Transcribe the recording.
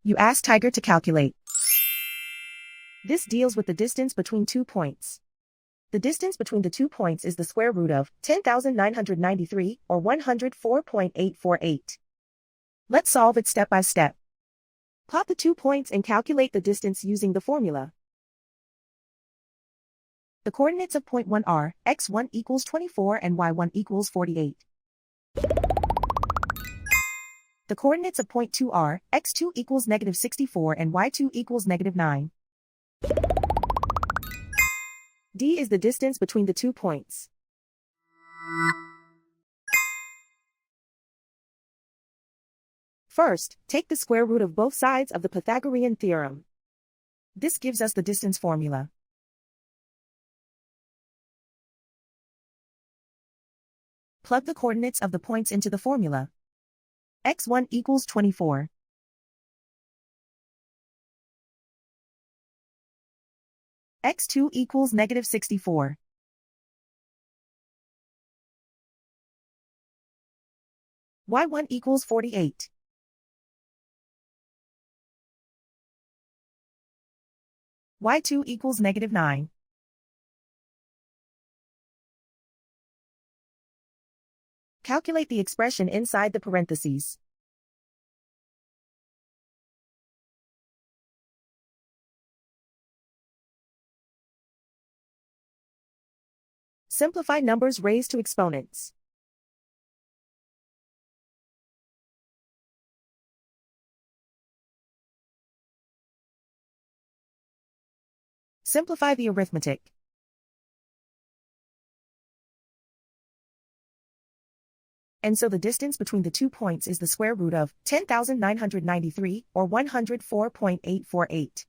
You ask Tiger to calculate. This deals with the distance between 2 points. The distance between the 2 points is the square root of 10,993 or 104.848. Let's solve it step by step. Plot the 2 points and calculate the distance using the formula. The coordinates of point 1 are x1 equals 24 and y1 equals 48. The coordinates of point 2 are x2 equals negative 64 and y2 equals negative 9. D is the distance between the 2 points. First, take the square root of both sides of the Pythagorean theorem. This gives us the distance formula. Plug the coordinates of the points into the formula. x1 equals 24. x2 equals negative 64. y1 equals 48. y2 equals negative 9. Calculate the expression inside the parentheses. Simplify numbers raised to exponents. Simplify the arithmetic. And so the distance between the 2 points is the square root of 10,993 or 104.848.